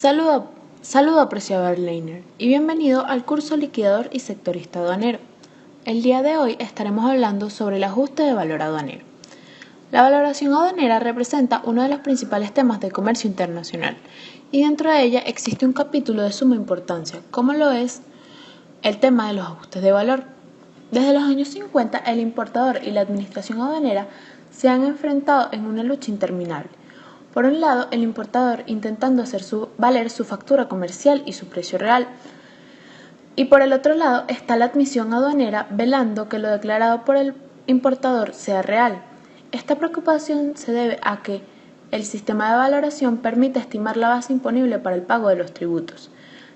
Saludo apreciado airliner y bienvenido al curso liquidador y sectorista aduanero. El día de hoy estaremos hablando sobre el ajuste de valor aduanero. La valoración aduanera representa uno de los principales temas de comercio internacional y dentro de ella existe un capítulo de suma importancia, como lo es el tema de los ajustes de valor. Desde los años 50, el importador y la administración aduanera se han enfrentado en una lucha interminable. Por un lado, el importador intentando hacer valer su factura comercial y su precio real. Y por el otro lado está la admisión aduanera velando que lo declarado por el importador sea real. Esta preocupación se debe a que el sistema de valoración permite estimar la base imponible para el pago de los tributos.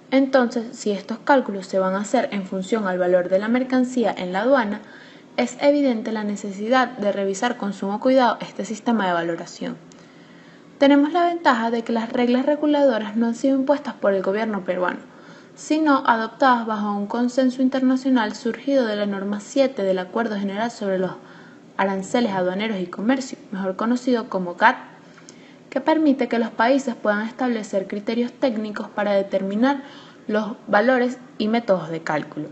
Entonces, si estos cálculos se van a hacer en función al valor de la mercancía en la aduana, es evidente la necesidad de revisar con sumo cuidado este sistema de valoración. Tenemos la ventaja de que las reglas reguladoras no han sido impuestas por el gobierno peruano, sino adoptadas bajo un consenso internacional surgido de la norma 7 del Acuerdo General sobre los Aranceles Aduaneros y Comercio, mejor conocido como GATT, que permite que los países puedan establecer criterios técnicos para determinar los valores y métodos de cálculo.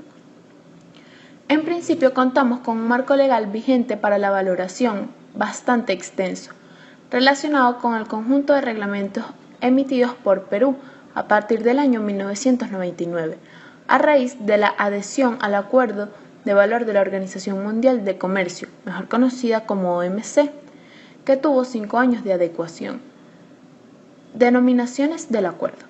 En principio contamos con un marco legal vigente para la valoración bastante extenso, relacionado con el conjunto de reglamentos emitidos por Perú a partir del año 1999, a raíz de la adhesión al Acuerdo de Valor de la Organización Mundial de Comercio, mejor conocida como OMC, que tuvo 5 años de adecuación. Denominaciones del acuerdo.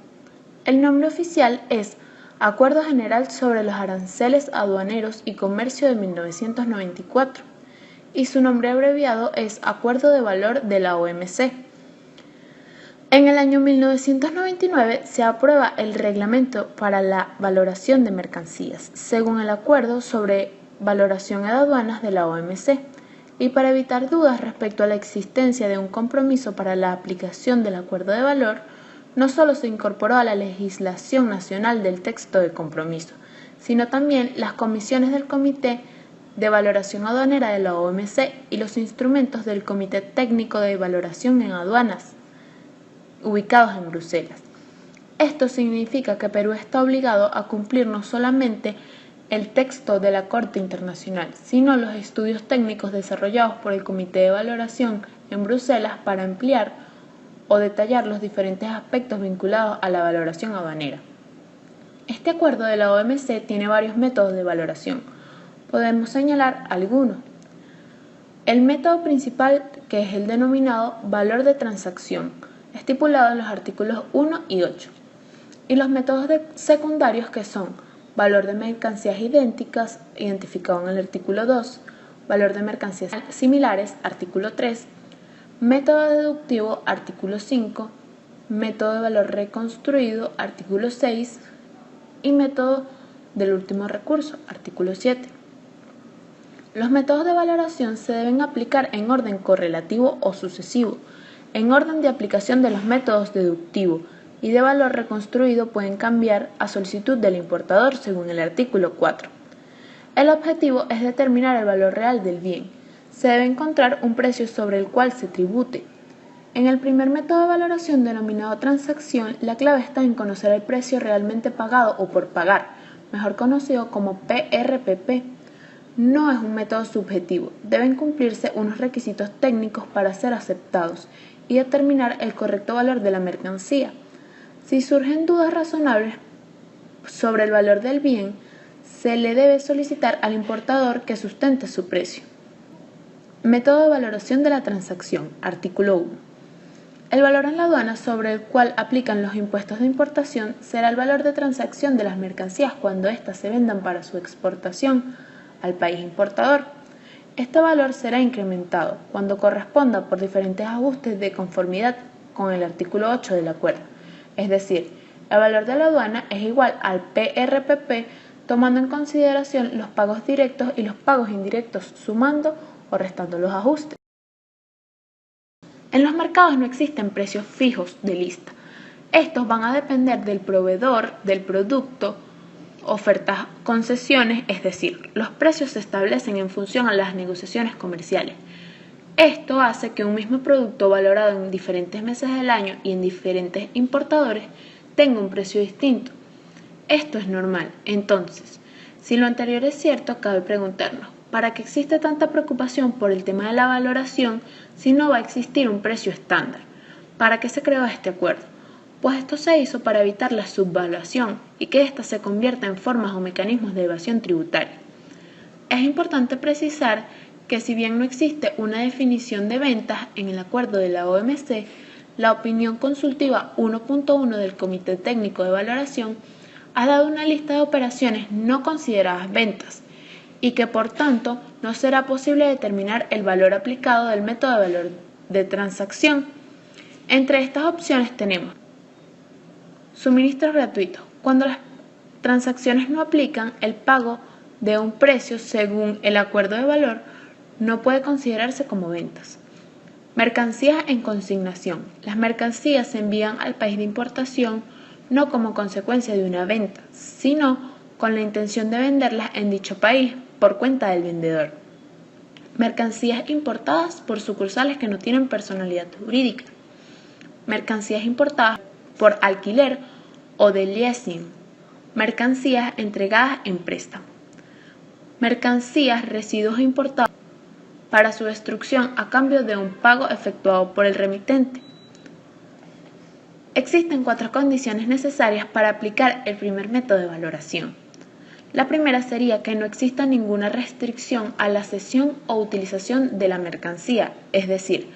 El nombre oficial es Acuerdo General sobre los Aranceles Aduaneros y Comercio de 1994. Y su nombre abreviado es Acuerdo de Valor de la OMC. En el año 1999 se aprueba el Reglamento para la Valoración de Mercancías, según el Acuerdo sobre Valoración de Aduanas de la OMC, y para evitar dudas respecto a la existencia de un compromiso para la aplicación del Acuerdo de Valor, no solo se incorporó a la legislación nacional del texto de compromiso, sino también las comisiones del Comité de Valoración Aduanera de la OMC y los instrumentos del Comité Técnico de Valoración en Aduanas, ubicados en Bruselas. Esto significa que Perú está obligado a cumplir no solamente el texto de la Corte Internacional, sino los estudios técnicos desarrollados por el Comité de Valoración en Bruselas para ampliar o detallar los diferentes aspectos vinculados a la valoración aduanera. Este acuerdo de la OMC tiene varios métodos de valoración. Podemos señalar algunos. El método principal, que es el denominado valor de transacción, estipulado en los artículos 1 y 8. Y los métodos secundarios, que son valor de mercancías idénticas, identificado en el artículo 2, valor de mercancías similares, artículo 3, método deductivo, artículo 5, método de valor reconstruido, artículo 6, y método del último recurso, artículo 7. Los métodos de valoración se deben aplicar en orden correlativo o sucesivo. En orden de aplicación de los métodos deductivo y de valor reconstruido pueden cambiar a solicitud del importador según el artículo 4. El objetivo es determinar el valor real del bien. Se debe encontrar un precio sobre el cual se tribute. En el primer método de valoración denominado transacción, la clave está en conocer el precio realmente pagado o por pagar, mejor conocido como PRPP. No es un método subjetivo, deben cumplirse unos requisitos técnicos para ser aceptados y determinar el correcto valor de la mercancía. Si surgen dudas razonables sobre el valor del bien, se le debe solicitar al importador que sustente su precio. Método de valoración de la transacción, artículo 1. El valor en la aduana sobre el cual aplican los impuestos de importación será el valor de transacción de las mercancías cuando éstas se vendan para su exportación al país importador. Este valor será incrementado cuando corresponda por diferentes ajustes de conformidad con el artículo 8 del acuerdo. Es decir, el valor de la aduana es igual al PRPP tomando en consideración los pagos directos y los pagos indirectos, sumando o restando los ajustes. En los mercados no existen precios fijos de lista. Estos van a depender del proveedor, del producto, ofertas, concesiones, es decir, los precios se establecen en función a las negociaciones comerciales. Esto hace que un mismo producto valorado en diferentes meses del año y en diferentes importadores tenga un precio distinto. Esto es normal. Entonces, si lo anterior es cierto, cabe preguntarnos, ¿para qué existe tanta preocupación por el tema de la valoración si no va a existir un precio estándar? ¿Para qué se creó este acuerdo? Pues esto se hizo para evitar la subvaluación y que ésta se convierta en formas o mecanismos de evasión tributaria. Es importante precisar que si bien no existe una definición de ventas en el acuerdo de la OMC, la opinión consultiva 1.1 del Comité Técnico de Valoración ha dado una lista de operaciones no consideradas ventas y que por tanto no será posible determinar el valor aplicado del método de valor de transacción. Entre estas opciones tenemos suministros gratuitos. Cuando las transacciones no aplican, el pago de un precio según el acuerdo de valor no puede considerarse como ventas. Mercancías en consignación. Las mercancías se envían al país de importación no como consecuencia de una venta, sino con la intención de venderlas en dicho país por cuenta del vendedor. Mercancías importadas por sucursales que no tienen personalidad jurídica. Mercancías importadas por alquiler o de leasing. Mercancías entregadas en préstamo. Mercancías, residuos importados para su destrucción a cambio de un pago efectuado por el remitente. Existen 4 condiciones necesarias para aplicar el primer método de valoración. La primera sería que no exista ninguna restricción a la cesión o utilización de la mercancía, es decir,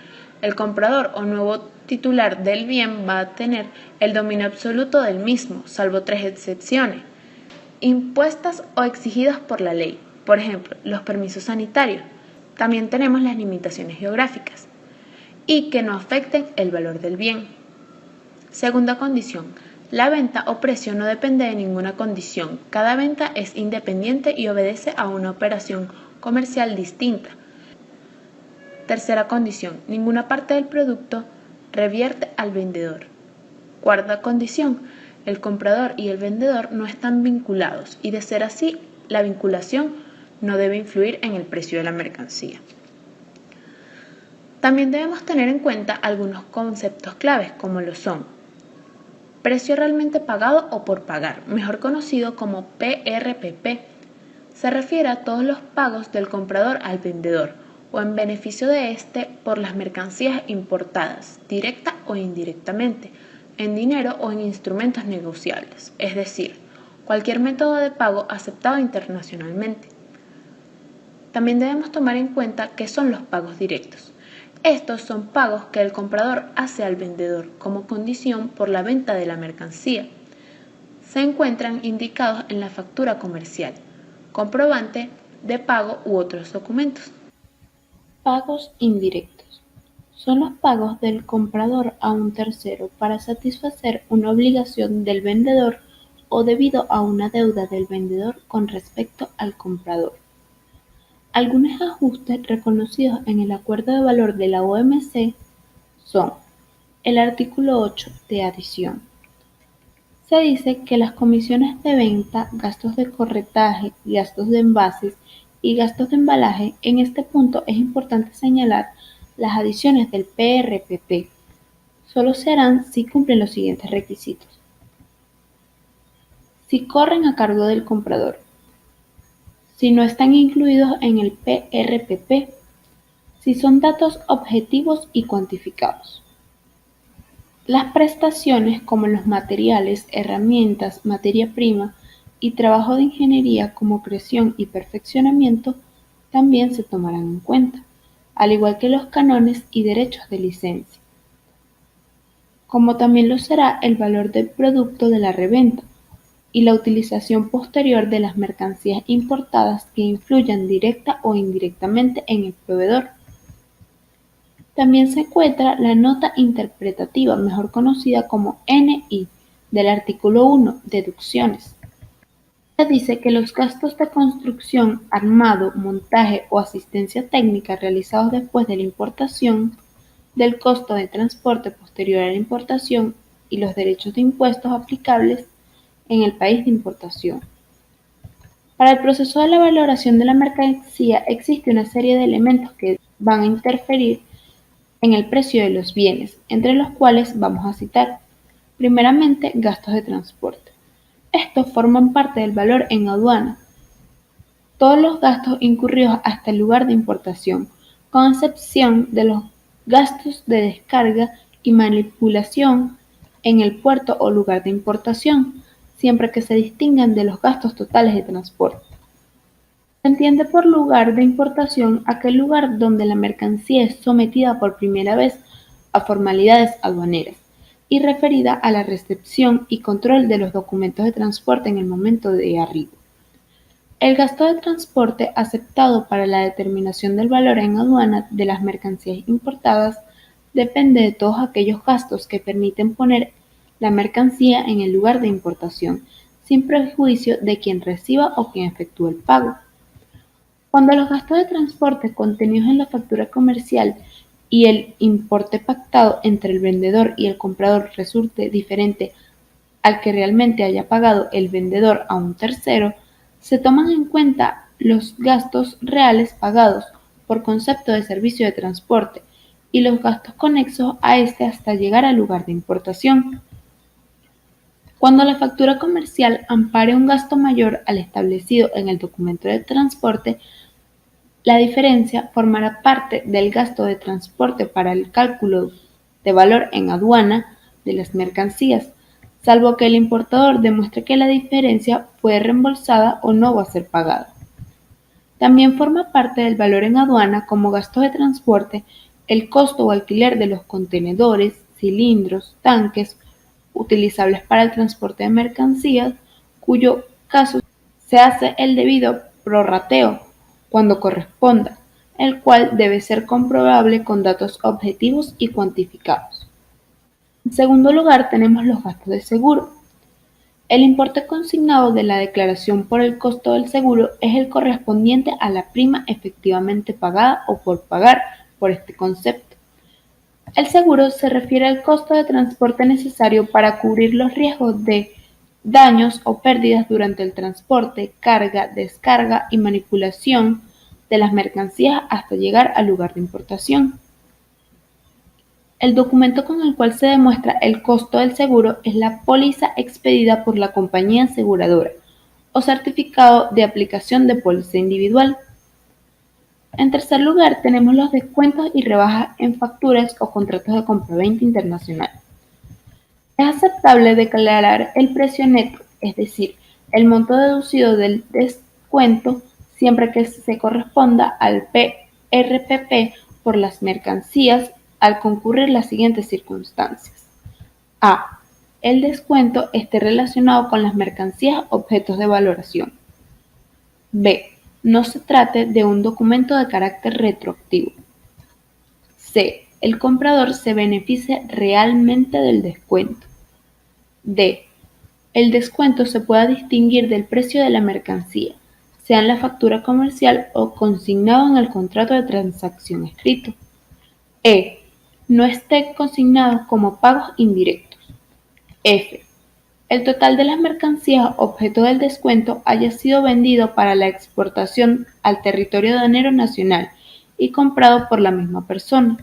el comprador o nuevo titular del bien va a tener el dominio absoluto del mismo, salvo 3 excepciones, impuestas o exigidas por la ley, por ejemplo, los permisos sanitarios. También tenemos las limitaciones geográficas y que no afecten el valor del bien. Segunda condición, la venta o precio no depende de ninguna condición. Cada venta es independiente y obedece a una operación comercial distinta. Tercera condición, ninguna parte del producto revierte al vendedor. Cuarta condición, el comprador y el vendedor no están vinculados y de ser así, la vinculación no debe influir en el precio de la mercancía. También debemos tener en cuenta algunos conceptos claves como lo son precio realmente pagado o por pagar, mejor conocido como PRPP. Se refiere a todos los pagos del comprador al vendedor o en beneficio de éste por las mercancías importadas, directa o indirectamente, en dinero o en instrumentos negociables, es decir, cualquier método de pago aceptado internacionalmente. También debemos tomar en cuenta qué son los pagos directos. Estos son pagos que el comprador hace al vendedor como condición por la venta de la mercancía. Se encuentran indicados en la factura comercial, comprobante de pago u otros documentos. Pagos indirectos. Son los pagos del comprador a un tercero para satisfacer una obligación del vendedor o debido a una deuda del vendedor con respecto al comprador. Algunos ajustes reconocidos en el Acuerdo de Valor de la OMC son: el artículo 8 de adición. Se dice que las comisiones de venta, gastos de corretaje, gastos de envases y gastos de embalaje. En este punto es importante señalar las adiciones del PRPP. Solo se harán si cumplen los siguientes requisitos: si corren a cargo del comprador, si no están incluidos en el PRPP, si son datos objetivos y cuantificados. Las prestaciones como los materiales, herramientas, materia prima y trabajo de ingeniería como creación y perfeccionamiento también se tomarán en cuenta, al igual que los cánones y derechos de licencia, como también lo será el valor del producto de la reventa y la utilización posterior de las mercancías importadas que influyan directa o indirectamente en el proveedor. También se encuentra la nota interpretativa, mejor conocida como NI, del artículo 1, deducciones. Esta dice que los gastos de construcción, armado, montaje o asistencia técnica realizados después de la importación, del costo de transporte posterior a la importación y los derechos de impuestos aplicables en el país de importación. Para el proceso de la valoración de la mercancía existe una serie de elementos que van a interferir en el precio de los bienes, entre los cuales vamos a citar Primeramente, gastos de transporte. Estos forman parte del valor en aduana. Todos los gastos incurridos hasta el lugar de importación, con excepción de los gastos de descarga y manipulación en el puerto o lugar de importación, siempre que se distingan de los gastos totales de transporte. Se entiende por lugar de importación aquel lugar donde la mercancía es sometida por primera vez a formalidades aduaneras y referida a la recepción y control de los documentos de transporte en el momento de arribo. El gasto de transporte aceptado para la determinación del valor en aduana de las mercancías importadas depende de todos aquellos gastos que permiten poner la mercancía en el lugar de importación, sin perjuicio de quien reciba o quien efectúe el pago. Cuando los gastos de transporte contenidos en la factura comercial y el importe pactado entre el vendedor y el comprador resulte diferente al que realmente haya pagado el vendedor a un tercero, se toman en cuenta los gastos reales pagados por concepto de servicio de transporte y los gastos conexos a este hasta llegar al lugar de importación. Cuando la factura comercial ampare un gasto mayor al establecido en el documento de transporte, la diferencia formará parte del gasto de transporte para el cálculo de valor en aduana de las mercancías, salvo que el importador demuestre que la diferencia fue reembolsada o no va a ser pagada. También forma parte del valor en aduana como gasto de transporte el costo o alquiler de los contenedores, cilindros, tanques utilizables para el transporte de mercancías, cuyo caso se hace el debido prorrateo cuando corresponda, el cual debe ser comprobable con datos objetivos y cuantificados. En segundo lugar, tenemos los gastos de seguro. El importe consignado de la declaración por el costo del seguro es el correspondiente a la prima efectivamente pagada o por pagar por este concepto. El seguro se refiere al costo de transporte necesario para cubrir los riesgos de daños o pérdidas durante el transporte, carga, descarga y manipulación de las mercancías hasta llegar al lugar de importación. El documento con el cual se demuestra el costo del seguro es la póliza expedida por la compañía aseguradora o certificado de aplicación de póliza individual. En tercer lugar, tenemos los descuentos y rebajas en facturas o contratos de compraventa internacional. Es aceptable declarar el precio neto, es decir, el monto deducido del descuento, siempre que se corresponda al PRPP por las mercancías al concurrir las siguientes circunstancias. A. El descuento esté relacionado con las mercancías objetos de valoración. B. No se trate de un documento de carácter retroactivo. C. El comprador se beneficie realmente del descuento. D. El descuento se pueda distinguir del precio de la mercancía, sea en la factura comercial o consignado en el contrato de transacción escrito. E. No esté consignado como pagos indirectos. F. El total de las mercancías objeto del descuento haya sido vendido para la exportación al territorio aduanero nacional y comprado por la misma persona.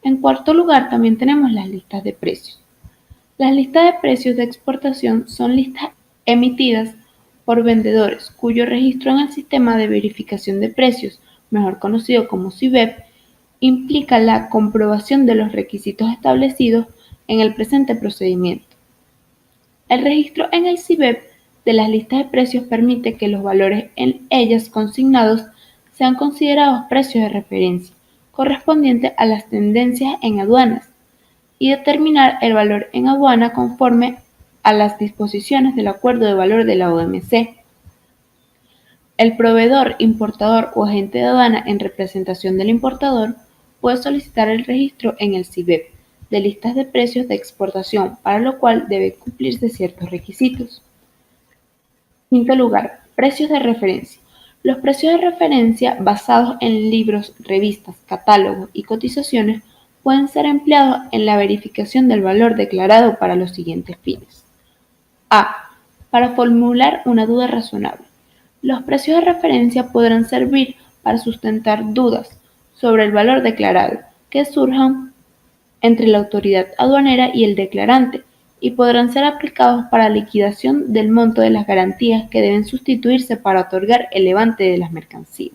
En cuarto lugar, también tenemos las listas de precios. Las listas de precios de exportación son listas emitidas por vendedores cuyo registro en el sistema de verificación de precios, mejor conocido como SIVEP, implica la comprobación de los requisitos establecidos en el presente procedimiento. El registro en el SIVEP de las listas de precios permite que los valores en ellas consignados sean considerados precios de referencia, correspondientes a las tendencias en aduanas, y determinar el valor en aduana conforme a las disposiciones del acuerdo de valor de la OMC. El proveedor, importador o agente de aduana en representación del importador puede solicitar el registro en el SIVEP de listas de precios de exportación, para lo cual debe cumplirse ciertos requisitos. Quinto lugar, precios de referencia. Los precios de referencia basados en libros, revistas, catálogos y cotizaciones pueden ser empleados en la verificación del valor declarado para los siguientes fines. A. Para formular una duda razonable. Los precios de referencia podrán servir para sustentar dudas sobre el valor declarado que surjan entre la autoridad aduanera y el declarante, y podrán ser aplicados para liquidación del monto de las garantías que deben sustituirse para otorgar el levante de las mercancías.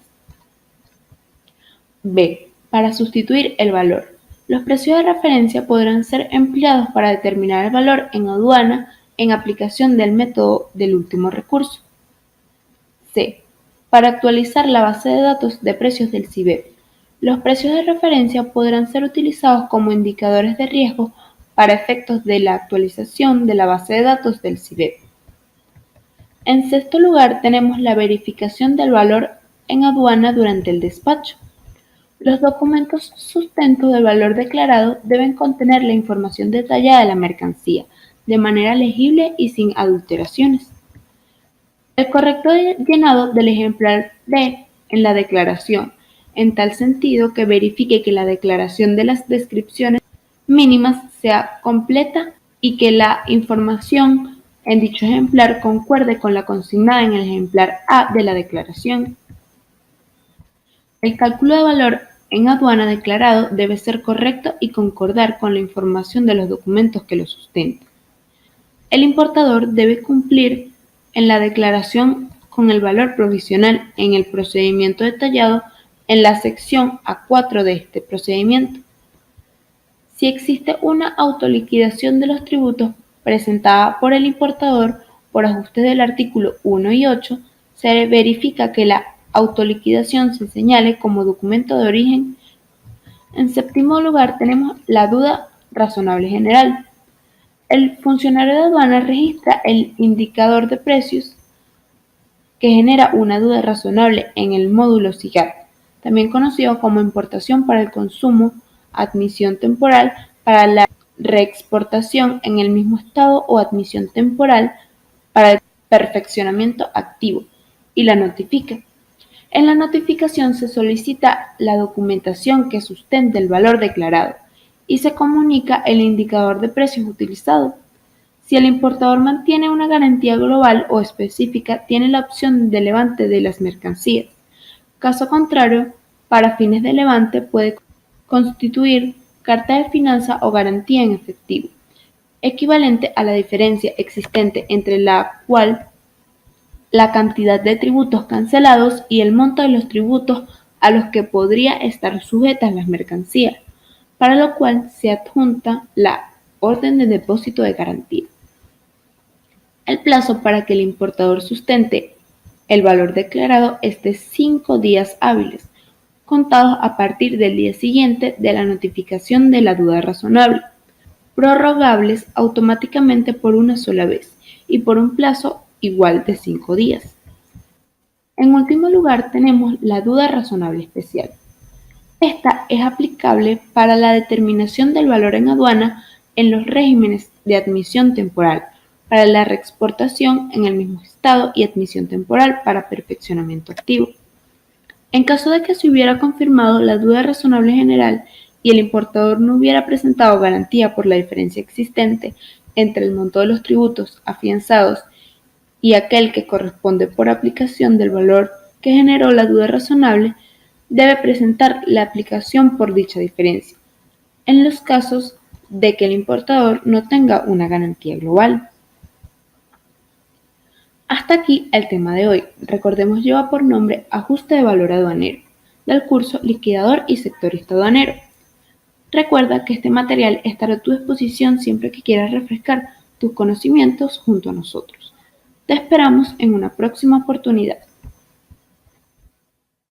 B. Para sustituir el valor. Los precios de referencia podrán ser empleados para determinar el valor en aduana en aplicación del método del último recurso. C. Para actualizar la base de datos de precios del CIBEP. Los precios de referencia podrán ser utilizados como indicadores de riesgo para efectos de la actualización de la base de datos del CIBEP. En sexto lugar, tenemos la verificación del valor en aduana durante el despacho. Los documentos sustento del valor declarado deben contener la información detallada de la mercancía, de manera legible y sin adulteraciones. El correcto llenado del ejemplar D en la declaración, en tal sentido que verifique que la declaración de las descripciones mínimas sea completa y que la información en dicho ejemplar concuerde con la consignada en el ejemplar A de la declaración. El cálculo de valor en aduana declarado debe ser correcto y concordar con la información de los documentos que lo sustentan. El importador debe cumplir en la declaración con el valor provisional en el procedimiento detallado en la sección A4 de este procedimiento. Si existe una autoliquidación de los tributos presentada por el importador por ajustes del artículo 1 y 8, se verifica que la autoliquidación se señale como documento de origen. En séptimo lugar, tenemos la duda razonable general. El funcionario de aduana registra el indicador de precios que genera una duda razonable en el módulo SIGAP, también conocido como importación para el consumo, admisión temporal para la reexportación en el mismo estado o admisión temporal para el perfeccionamiento activo, y la notifica. En la notificación se solicita la documentación que sustente el valor declarado y se comunica el indicador de precios utilizado. Si el importador mantiene una garantía global o específica, tiene la opción de levante de las mercancías. Caso contrario, para fines de levante puede constituir carta de finanza o garantía en efectivo, equivalente a la diferencia existente entre la cual la cantidad de tributos cancelados y el monto de los tributos a los que podría estar sujetas las mercancías, para lo cual se adjunta la orden de depósito de garantía. El plazo para que el importador sustente el valor declarado es de 5 días hábiles, contados a partir del día siguiente de la notificación de la duda razonable, prorrogables automáticamente por una sola vez y por un plazo igual de 5 días. En último lugar, tenemos la duda razonable especial. Esta es aplicable para la determinación del valor en aduana en los regímenes de admisión temporal, para la reexportación en el mismo estado y admisión temporal para perfeccionamiento activo. En caso de que se hubiera confirmado la duda razonable general y el importador no hubiera presentado garantía por la diferencia existente entre el monto de los tributos afianzados y aquel que corresponde por aplicación del valor que generó la duda razonable, debe presentar la aplicación por dicha diferencia, en los casos de que el importador no tenga una garantía global. Hasta aquí el tema de hoy. Recordemos, lleva por nombre Ajuste de Valor Aduanero, del curso Liquidador y Sectorista Aduanero. Recuerda que este material estará a tu disposición siempre que quieras refrescar tus conocimientos junto a nosotros. Te esperamos en una próxima oportunidad.